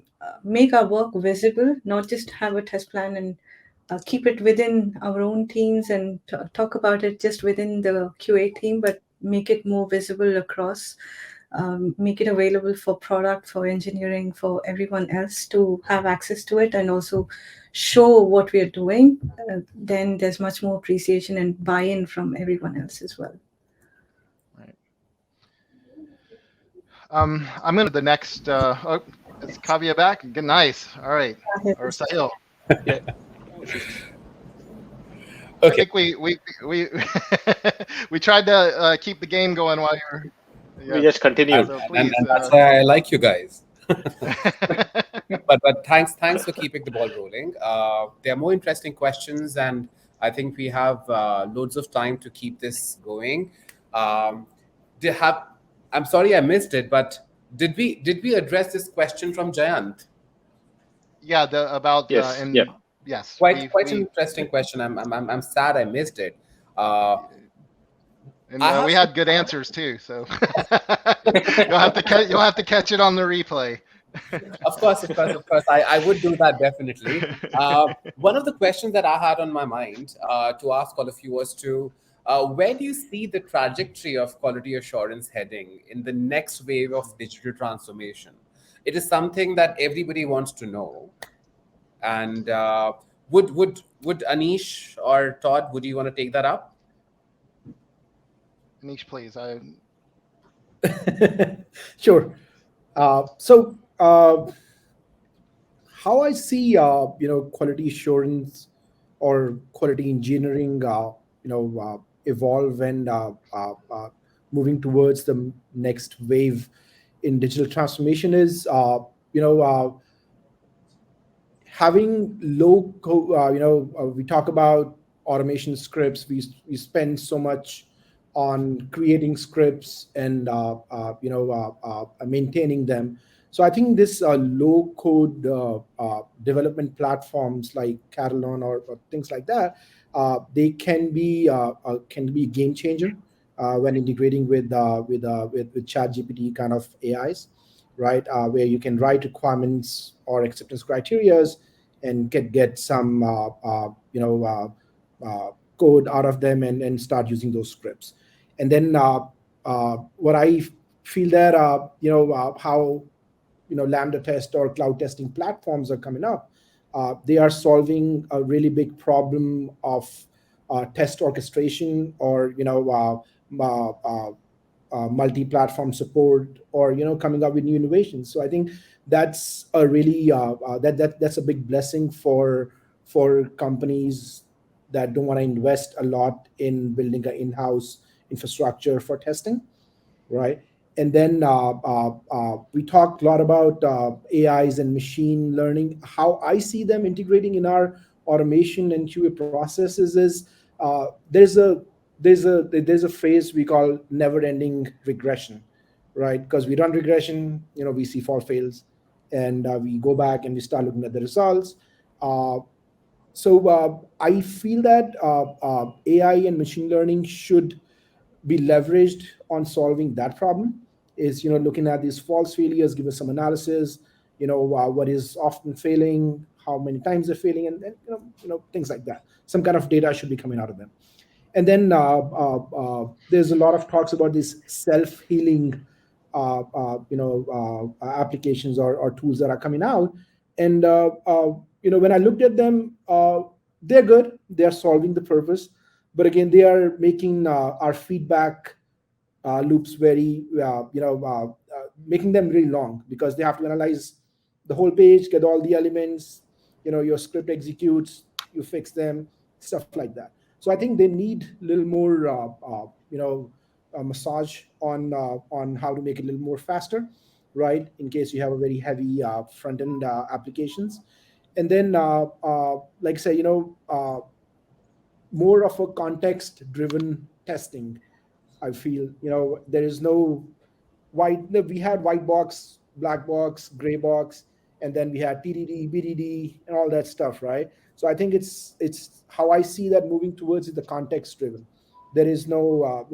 make our work visible, not just have a test plan and keep it within our own teams and talk about it just within the QA team, but make it more visible across, make it available for product, for engineering, for everyone else to have access to it, and also show what we are doing. Then there's much more appreciation and buy-in from everyone else as well. Right. I'm going to the next. Is 𝐀𝐲𝐬𝐡 back? Good, nice. All right. Or Sahil. Yeah. Okay. I think we we tried to keep the game going while you're. Yeah. We just continue. So please, and that's why I like you guys. but thanks for keeping the ball rolling. There are more interesting questions, and I think we have loads of time to keep this going. I'm sorry I missed it, but did we address this question from Jayant? Yeah, about yes, yes. Quite an interesting question. I'm sad I missed it. And we had good answers too, so you'll have to catch it on the replay. Of course. I would do that definitely. One of the questions that I had on my mind to ask all of you was where do you see the trajectory of quality assurance heading in the next wave of digital transformation? It is something that everybody wants to know. And would Anish or Todd, would you want to take that up? Anish, please. Sure. So how I see quality assurance or quality engineering evolve and moving towards the next wave in digital transformation is having low code. We talk about automation scripts. We spend so much on creating scripts and maintaining them. So I think this low code development platforms like Catalan or things like that, they can be a game changer when integrating with ChatGPT kind of AIs, right? Where you can write requirements or acceptance criteria and get some code out of them and start using those scripts. And then what I feel that how Lambda test or cloud testing platforms are coming up, they are solving a really big problem of test orchestration, or multi-platform support, or coming up with new innovations. So I think that's a really that's a big blessing for companies that don't want to invest a lot in building an in-house infrastructure for testing, right? And then we talked a lot about AIs and machine learning. How I see them integrating in our automation and QA processes is there's a phrase we call never-ending regression, right? Because we run regression, we see fails, and we go back and we start looking at the results. So I feel that AI and machine learning should be leveraged on solving that problem. Is looking at these false failures, give us some analysis, what is often failing, how many times they're failing, and things like that. Some kind of data should be coming out of them. And then there's a lot of talks about these self-healing applications or tools that are coming out. And when I looked at them, they're good, they're solving the purpose, but again, they are making our feedback loops very making them really long, because they have to analyze the whole page, get all the elements, your script executes, you fix them, stuff like that. So I think they need a little more massage on how to make it a little more faster, right, in case you have a very heavy front-end applications. And then like I say, more of a context-driven testing. I feel there is no we had white box, black box, gray box, and then we had TDD, BDD, and all that stuff, right? So I think it's how I see that moving towards is the context-driven. There is no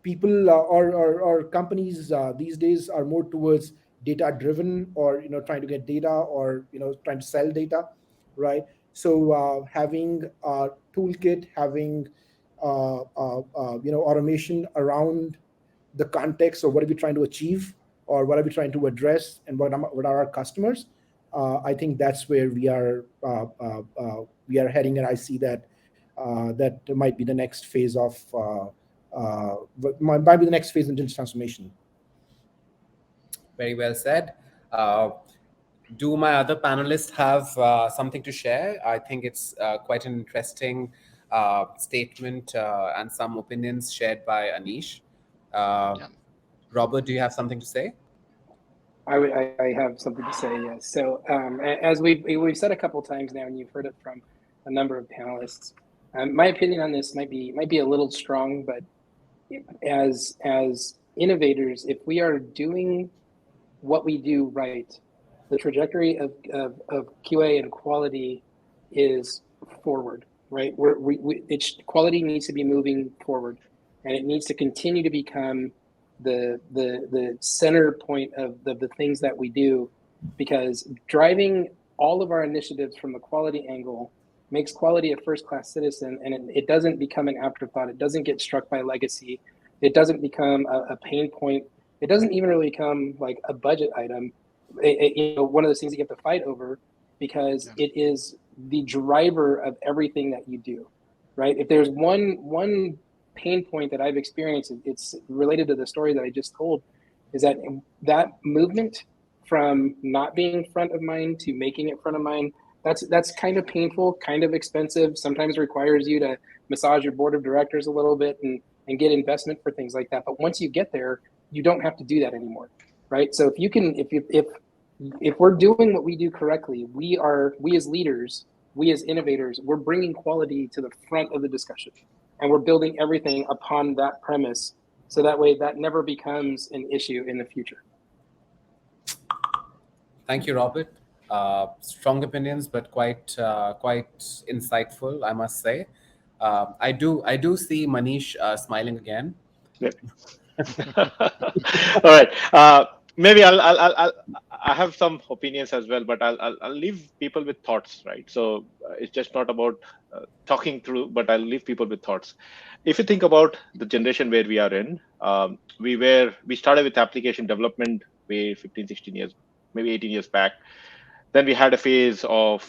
people or companies these days are more towards data-driven, or trying to get data, or trying to sell data, right? So having a toolkit, having automation around the context of what are we trying to achieve, or what are we trying to address, and what are our customers. I think that's where we are heading, and I see that that might be the next phase of might be the next phase in digital transformation. Very well said. Do my other panelists have something to share? I think it's quite an interesting statement and some opinions shared by Anish. Robert, do you have something to say? I have something to say, yes. So as we've said a couple times now, and you've heard it from a number of panelists, my opinion on this might be a little strong, but as innovators, if we are doing what we do right, the trajectory of QA and quality is forward, right? Quality needs to be moving forward, and it needs to continue to become the center point of the things that we do, because driving all of our initiatives from the quality angle makes quality a first-class citizen, and it doesn't become an afterthought. It doesn't get struck by legacy. It doesn't become a pain point. It doesn't even really become like a budget item. One of those things that you have to fight over, because it is the driver of everything that you do, right? If there's one pain point that I've experienced, it's related to the story that I just told, is that movement from not being front of mind to making it front of mind, that's kind of painful, kind of expensive, sometimes requires you to massage your board of directors a little bit and get investment for things like that. But once you get there, you don't have to do that anymore, right? So if we're doing what we do correctly, we as leaders, we as innovators, we're bringing quality to the front of the discussion, and we're building everything upon that premise, so that way that never becomes an issue in the future. Thank you, Robert. Strong opinions, but quite insightful, I must say. I do see Manish smiling again. Yeah. All right. maybe I have some opinions as well, but I'll leave people with thoughts, right? So it's just not about talking through, but I'll leave people with thoughts. If you think about the generation where we are in, we started with application development way 15, 16 years, maybe 18 years back. Then we had a phase of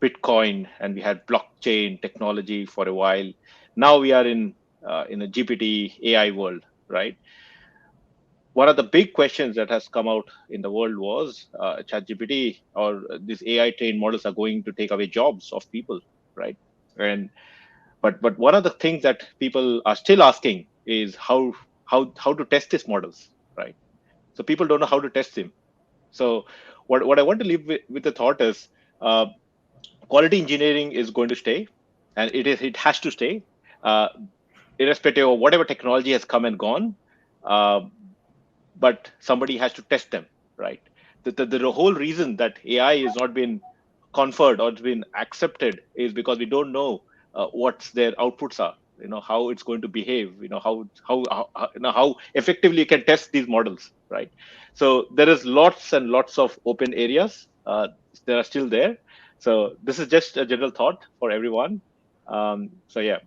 Bitcoin, and we had blockchain technology for a while. Now we are in a GPT AI world, right? One of the big questions that has come out in the world was ChatGPT or these AI trained models are going to take away jobs of people, right? But one of the things that people are still asking is how to test these models, right? So people don't know how to test them. So what I want to leave with the thought is quality engineering is going to stay, and it has to stay, irrespective of whatever technology has come and gone. But somebody has to test them, right? The whole reason that AI has not been conferred or been accepted is because we don't know what their outputs are. How it's going to behave. How effectively you can test these models, right? So there is lots and lots of open areas. They are still there. So this is just a general thought for everyone. So yeah.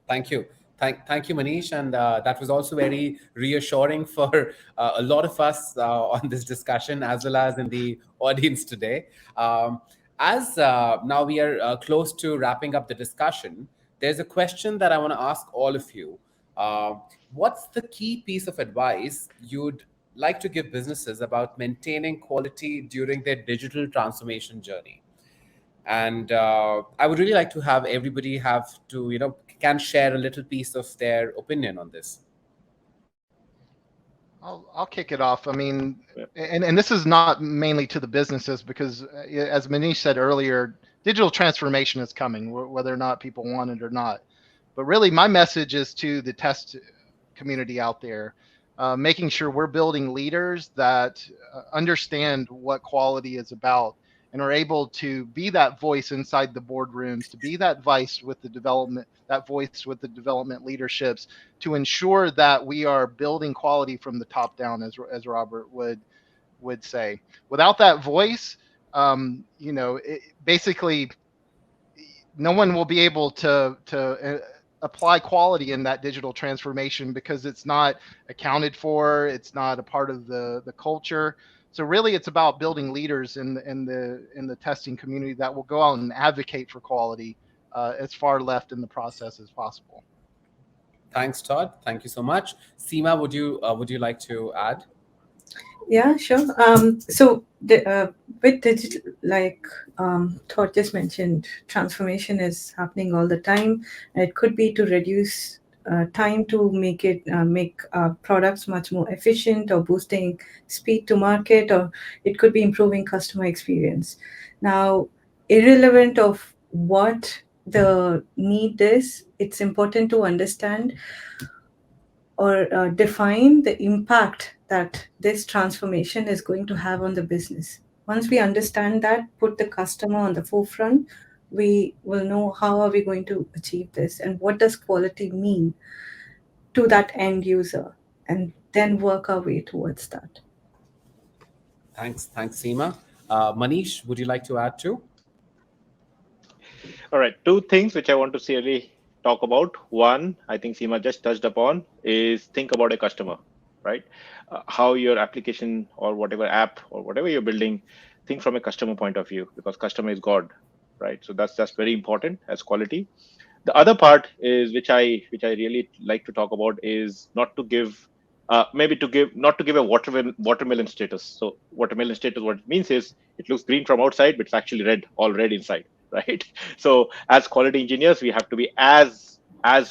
Thank you. Thank you, Manish. And that was also very reassuring for a lot of us on this discussion, as well as in the audience today. As now we are close to wrapping up the discussion, there's a question that I want to ask all of you. What's the key piece of advice you'd like to give businesses about maintaining quality during their digital transformation journey? And I would really like to have everybody can share a little piece of their opinion on this. I'll kick it off. I mean, and this is not mainly to the businesses, because as Manish said earlier, digital transformation is coming, whether or not people want it or not. But really, my message is to the test community out there, making sure we're building leaders that understand what quality is about and are able to be that voice inside the boardrooms, to be that voice with the development leaderships, to ensure that we are building quality from the top down, as Robert would say. Without that voice, basically no one will be able to apply quality in that digital transformation, because it's not accounted for, it's not a part of the culture. So really, it's about building leaders in the testing community that will go out and advocate for quality as far left in the process as possible. Thanks, Todd. Thank you so much. Seema, would you like to add? Yeah, sure. So with digital, like Todd just mentioned, transformation is happening all the time, and it could be to reduce time to make products much more efficient, or boosting speed to market, or it could be improving customer experience. Now, irrelevant of what the need is, it's important to understand or define the impact that this transformation is going to have on the business. Once we understand that, put the customer on the forefront, we will know how are we going to achieve this, and what does quality mean to that end user, and then work our way towards that. Thanks, Seema. Manish, would you like to add too? All right, two things which I want to really talk about. One, I think Seema just touched upon, is think about a customer, right? How your application or whatever app or whatever you're building, think from a customer point of view, because customer is God, right? So that's very important as quality. The other part is which I really like to talk about is not to give a watermelon status. So watermelon status, what it means is it looks green from outside, but it's actually all red inside, right? So as quality engineers, we have to be as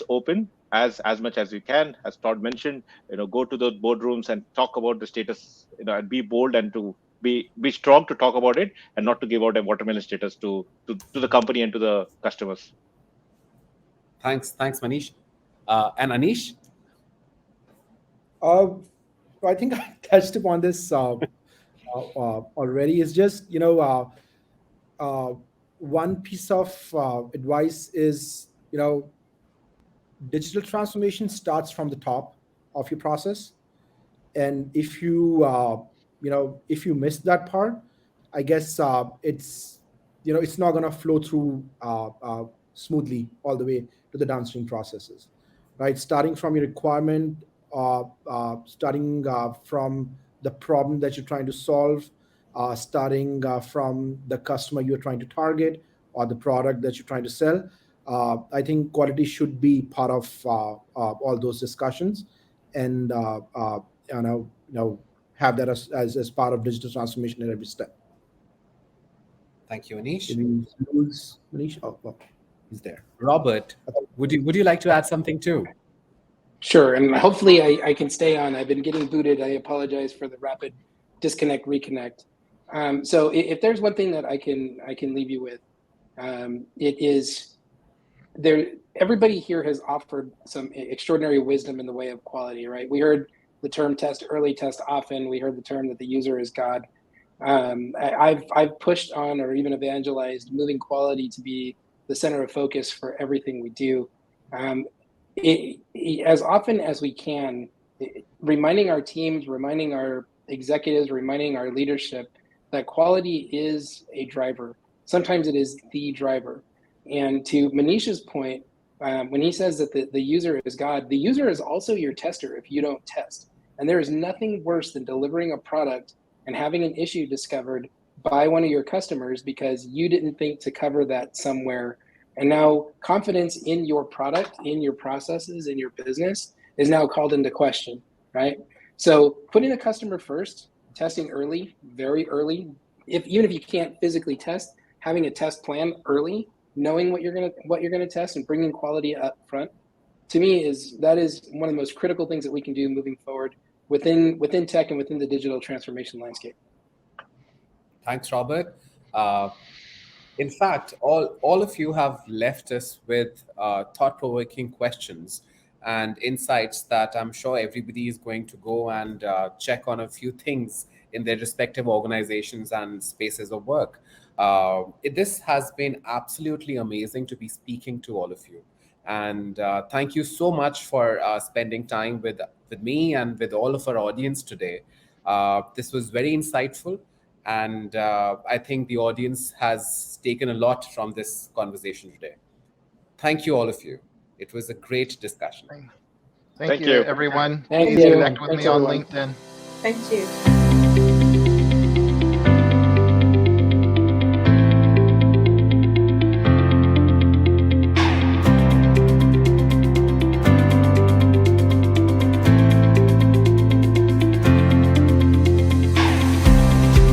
open as much as we can. As Todd mentioned, go to those boardrooms and talk about the status, and be bold and to be strong to talk about it, and not to give out a watermelon status to the company and to the customers. Thanks, Manish. And Anish? I think I touched upon this already. It's just, one piece of advice is, digital transformation starts from the top of your process. And if you if you miss that part, I guess it's it's not going to flow through smoothly all the way to the downstream processes, right? Starting from your requirement, starting from the problem that you're trying to solve, starting from the customer you're trying to target or the product that you're trying to sell. I think quality should be part of all those discussions, and have that as part of digital transformation at every step. Thank you, Anish. Did we lose Manish? Oh, well, he's there. Robert, would you like to add something too? Sure, and hopefully I can stay on. I've been getting booted. I apologize for the rapid disconnect, reconnect. So if there's one thing that I can leave you with, it is everybody here has offered some extraordinary wisdom in the way of quality, right? We heard the term test early, test often. We heard the term that the user is God. I've pushed on or even evangelized moving quality to be the center of focus for everything we do. As often as we can, reminding our teams, reminding our executives, reminding our leadership that quality is a driver. Sometimes it is the driver. And to Manish's point, when he says that the user is God, the user is also your tester if you don't test. And there is nothing worse than delivering a product and having an issue discovered by one of your customers because you didn't think to cover that somewhere. And now confidence in your product, in your processes, in your business is now called into question, right? So putting the customer first, testing early, very early, even if you can't physically test, having a test plan early, knowing what you're gonna test and bringing quality up front, to me that is one of the most critical things that we can do moving forward within tech and within the digital transformation landscape. Thanks, Robert. In fact, all of you have left us with thought-provoking questions and insights that I'm sure everybody is going to go and check on a few things in their respective organizations and spaces of work. This has been absolutely amazing to be speaking to all of you. And thank you so much for spending time with me and with all of our audience today. This was very insightful. And I think the audience has taken a lot from this conversation today. Thank you, all of you. It was a great discussion. Thank you, everyone. Thank Please you. connect with Thanks, me on everyone. LinkedIn. Thank you.